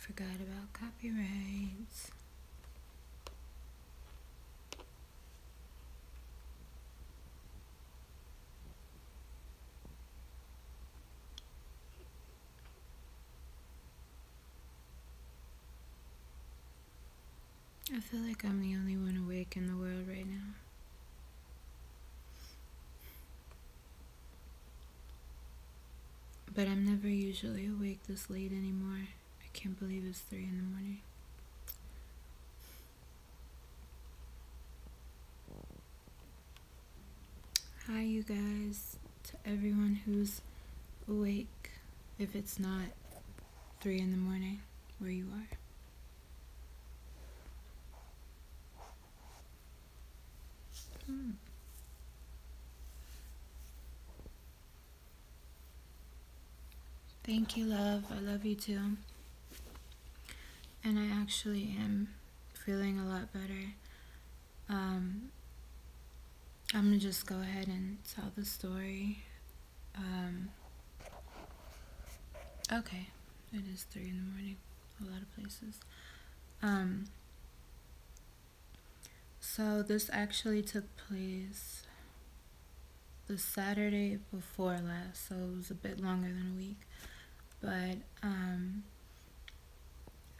Forgot about copyrights. I feel like I'm the only one awake in the world right now. But I'm never usually awake this late anymore. I can't believe it's 3 in the morning. Hi, you guys, to everyone who's awake, if it's not 3 in the morning where you are. Thank you, love. I love you too. And I actually am feeling a lot better. I'm gonna just go ahead and tell the story. Okay, it is 3 in the morning, a lot of places. So this actually took place the Saturday before last, so it was a bit longer than a week. But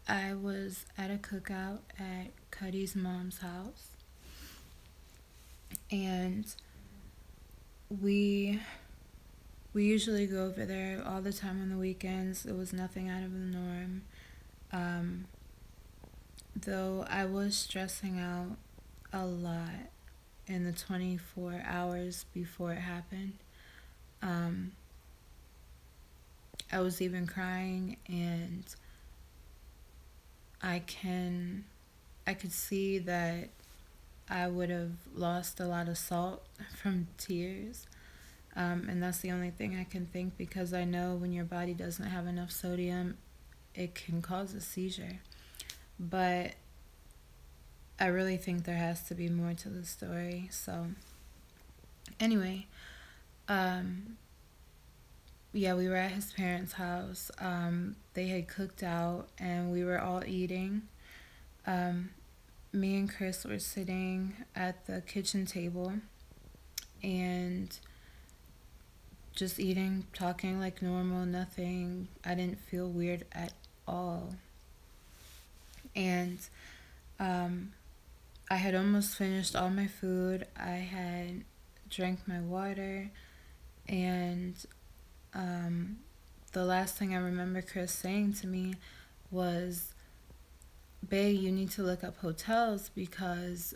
I was at a cookout at Cuddy's mom's house, and we usually go over there all the time on the weekends. It was nothing out of the norm. Though I was stressing out a lot in the 24 hours before it happened. I was even crying, and I could see that I would have lost a lot of salt from tears. And that's the only thing I can think, because I know when your body doesn't have enough sodium, it can cause a seizure. But I really think there has to be more to the story. So anyway, yeah, we were at his parents' house. They had cooked out and we were all eating. Me and Chris were sitting at the kitchen table and just eating, talking like normal, nothing. I didn't feel weird at all. And I had almost finished all my food. I had drank my water, and the last thing I remember Chris saying to me was, "Bae, you need to look up hotels because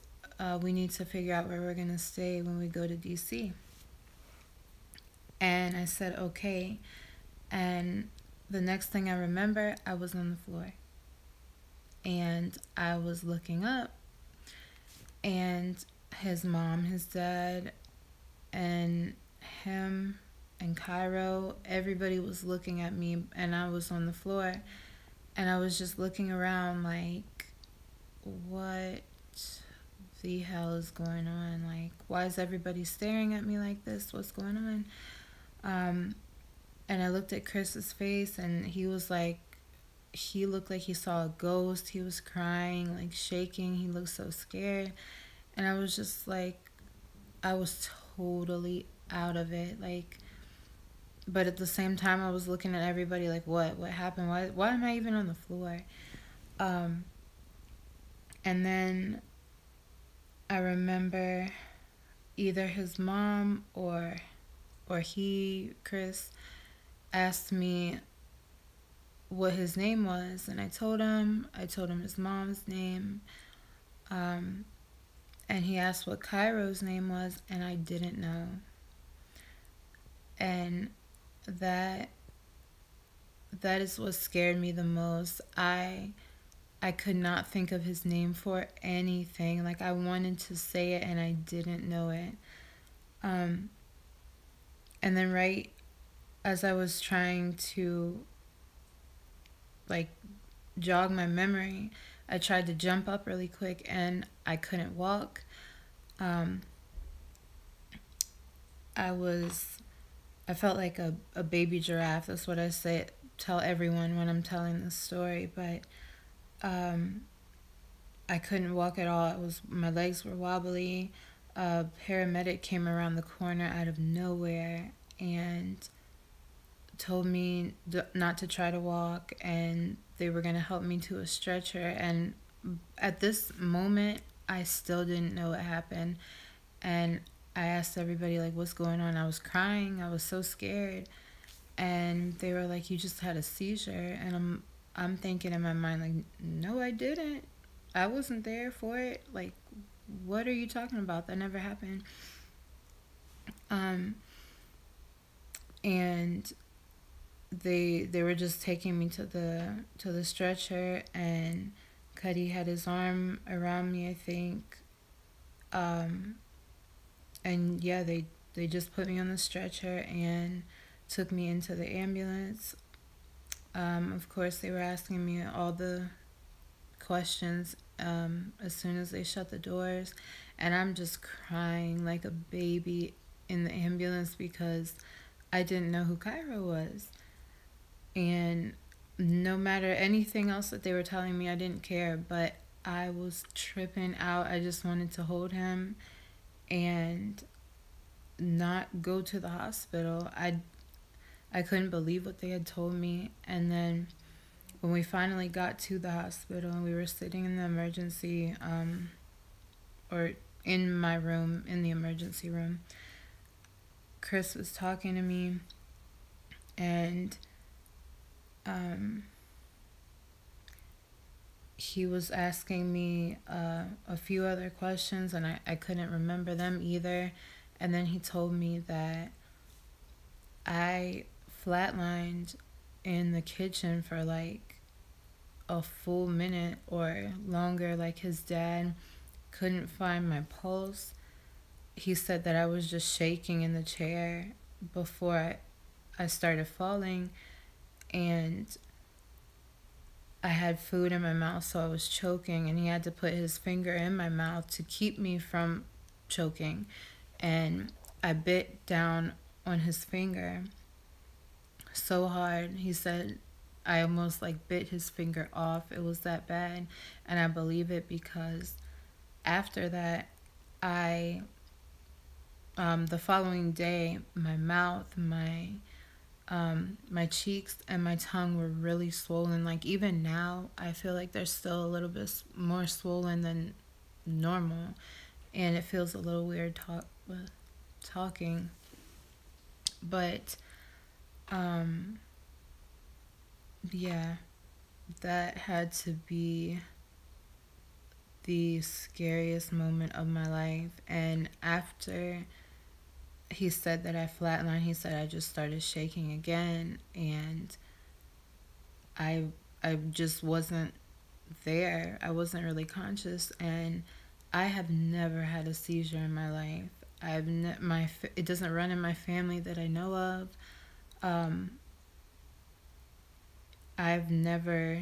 we need to figure out where we're going to stay when we go to DC." And I said, okay. And the next thing I remember, I was on the floor. And I was looking up. And his mom, his dad, and him and Cairo, everybody was looking at me. And I was on the floor. And I was just looking around like, what the hell is going on? Like, why is everybody staring at me like this? What's going on? And I looked at Chris's face, and he was like, he looked like he saw a ghost. He was crying, like shaking. He looked so scared. And I was just like, I was totally out of it. Like, but at the same time, I was looking at everybody like, what happened? Why am I even on the floor? And then I remember either his mom or he, Chris, asked me what his name was, and I told him his mom's name, and he asked what Cairo's name was, and I didn't know. And that is what scared me the most. I could not think of his name for anything. Like, I wanted to say it and I didn't know it. And then right as I was trying to like jog my memory, I tried to jump up really quick and I couldn't walk. I felt like a baby giraffe. That's what I said tell everyone when I'm telling this story, but um, I couldn't walk at all. It was my legs were wobbly. A paramedic came around the corner out of nowhere and told me not to try to walk, and they were going to help me to a stretcher. And at this moment, I still didn't know what happened. And I asked everybody, like, what's going on? I was crying. I was so scared. And they were like, you just had a seizure. And I'm thinking in my mind, like, no, I didn't. I wasn't there for it. Like, what are you talking about? That never happened. Um, and they were just taking me to the stretcher, and Cuddy had his arm around me, I think. Um, and yeah, they just put me on the stretcher and took me into the ambulance. Of course, they were asking me all the questions as soon as they shut the doors, and I'm just crying like a baby in the ambulance because I didn't know who Cairo was. And no matter anything else that they were telling me, I didn't care, but I was tripping out. I just wanted to hold him and not go to the hospital. I couldn't believe what they had told me. And then when we finally got to the hospital and we were sitting in the emergency or in my room, in the emergency room, Chris was talking to me, and he was asking me a few other questions, and I couldn't remember them either. And then he told me that I flatlined in the kitchen for like a full minute or longer. Like, his dad couldn't find my pulse. He said that I was just shaking in the chair before I started falling, and I had food in my mouth, so I was choking, and he had to put his finger in my mouth to keep me from choking. And I bit down on his finger so hard. He said I almost like bit his finger off. It was that bad. And I believe it because after that, the following day, my mouth, my cheeks and my tongue were really swollen. Like, even now, I feel like they're still a little bit more swollen than normal, and it feels a little weird talking. But yeah, that had to be the scariest moment of my life. And after he said that I flatlined, he said I just started shaking again, and I just wasn't there. I wasn't really conscious, and I have never had a seizure in my life. It doesn't run in my family that I know of. I've never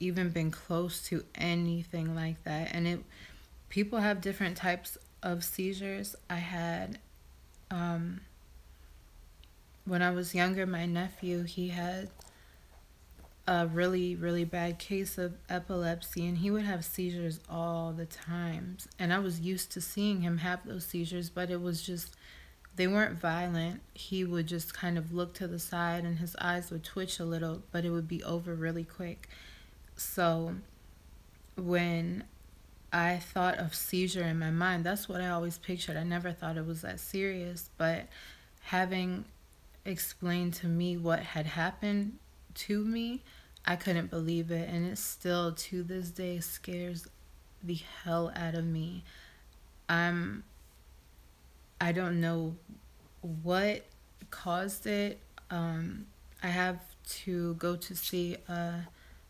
even been close to anything like that. And people have different types of seizures. I had when I was younger, my nephew, he had a really, really bad case of epilepsy, and he would have seizures all the time. And I was used to seeing him have those seizures, but it was just, they weren't violent. He would just kind of look to the side and his eyes would twitch a little, but it would be over really quick. So when I thought of seizure in my mind, that's what I always pictured. I never thought it was that serious, but having explained to me what had happened to me, I couldn't believe it, and it still to this day scares the hell out of me. I don't know what caused it. I have to go to see a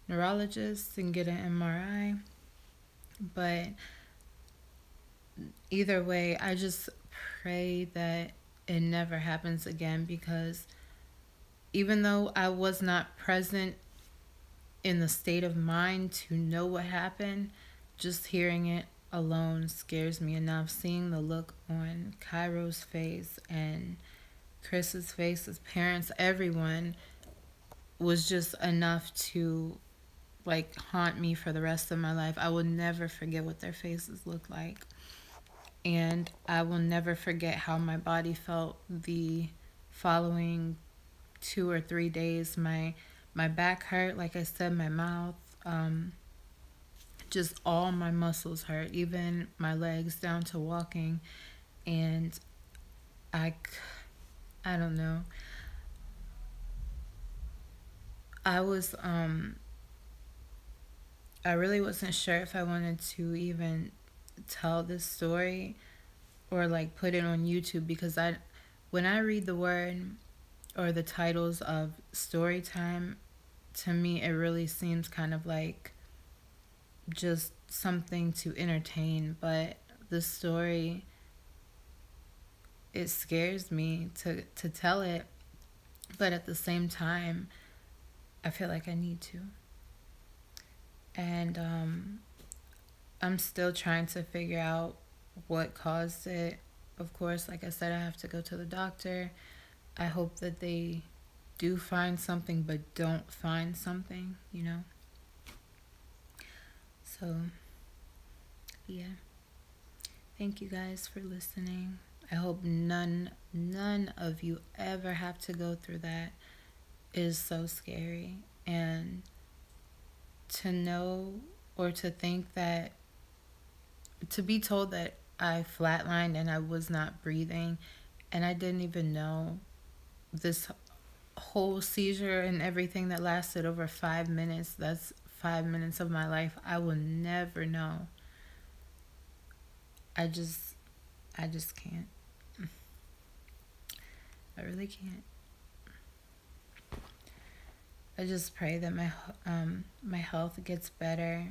neurologist and get an MRI, but either way, I just pray that it never happens again, because even though I was not present in the state of mind to know what happened, just hearing it alone scares me enough. Seeing the look on Cairo's face and Chris's face, his parents, everyone, was just enough to like haunt me for the rest of my life. I will never forget what their faces looked like. And I will never forget how my body felt the following 2 or 3 days. My back hurt, like I said, my mouth, just all my muscles hurt, even my legs down to walking. And I, I don't know. I was, I really wasn't sure if I wanted to even tell this story or like put it on YouTube, because when I read the word or the titles of Storytime, to me it really seems kind of like just something to entertain. But the story, it scares me to tell it, but at the same time I feel like I need to. And I'm still trying to figure out what caused it. Of course, like I said, I have to go to the doctor. I hope that they do find something, but don't find something, you know? So, yeah. Thank you guys for listening. I hope none of you ever have to go through that. It is so scary. And to know or to think that, to be told that I flatlined and I was not breathing and I didn't even know, this whole seizure and everything that lasted over 5 minutes, that's 5 minutes of my life, I will never know. I just can't. I really can't. I just pray that my health gets better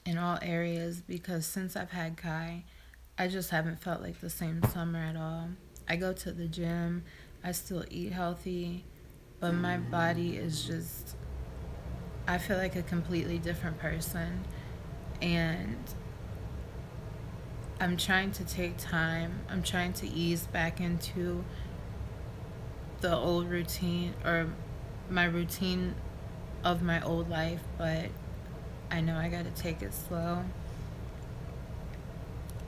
in all areas, because since I've had Kai, I just haven't felt like the same summer at all. I go to the gym, I still eat healthy, but my body is just, I feel like a completely different person. And I'm trying to take time. I'm trying to ease back into the old routine, or my routine of my old life, but I know I gotta take it slow.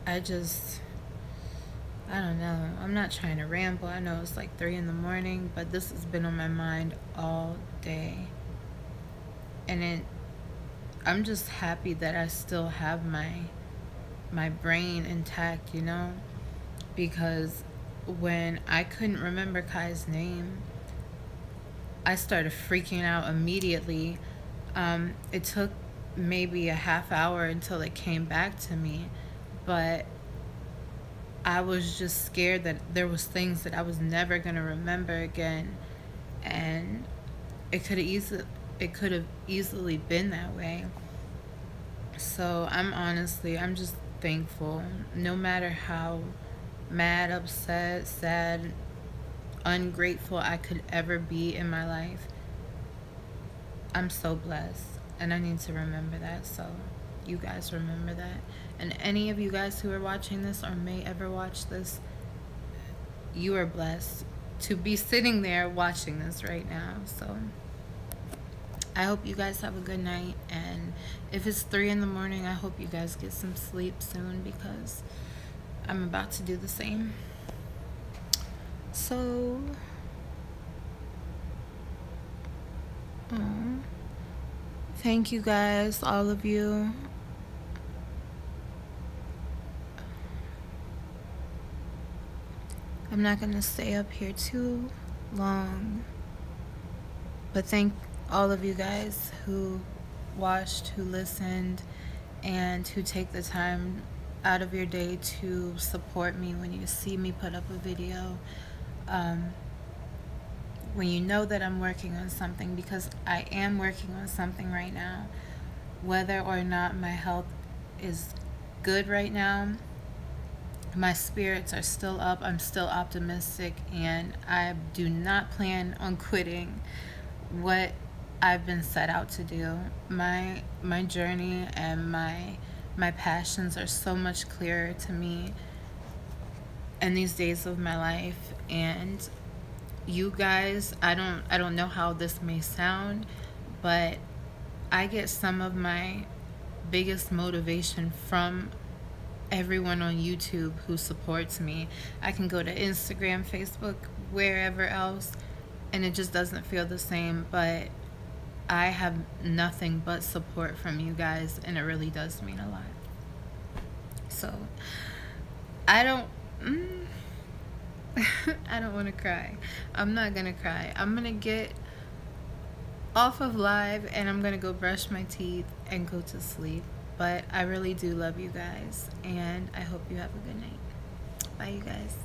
I don't know. I'm not trying to ramble. I know it's like 3 in the morning, but this has been on my mind all day. And I'm just happy that I still have my brain intact, you know? Because when I couldn't remember Kai's name, I started freaking out immediately. It took maybe a half hour until it came back to me, but I was just scared that there was things that I was never going to remember again, and it could have easily been that way. So I'm just thankful. No matter how mad, upset, sad, ungrateful I could ever be in my life, I'm so blessed, and I need to remember that. So you guys remember that. And any of you guys who are watching this or may ever watch this, you are blessed to be sitting there watching this right now. So I hope you guys have a good night, and if it's 3 in the morning, I hope you guys get some sleep soon, because I'm about to do the same. So thank you guys, all of you. I'm not gonna stay up here too long, but thank all of you guys who watched, who listened, and who take the time out of your day to support me when you see me put up a video. When you know that I'm working on something, because I am working on something right now. Whether or not my health is good right now, my spirits are still up. I'm still optimistic, and I do not plan on quitting what I've been set out to do. My journey and my passions are so much clearer to me in these days of my life, and you guys, I don't know how this may sound, but I get some of my biggest motivation from everyone on YouTube who supports me. I can go to Instagram, Facebook, wherever else, and it just doesn't feel the same, but I have nothing but support from you guys, and it really does mean a lot. So, I don't I don't want to cry. I'm not going to cry. I'm going to get off of live and I'm going to go brush my teeth and go to sleep. But I really do love you guys, and I hope you have a good night. Bye, you guys.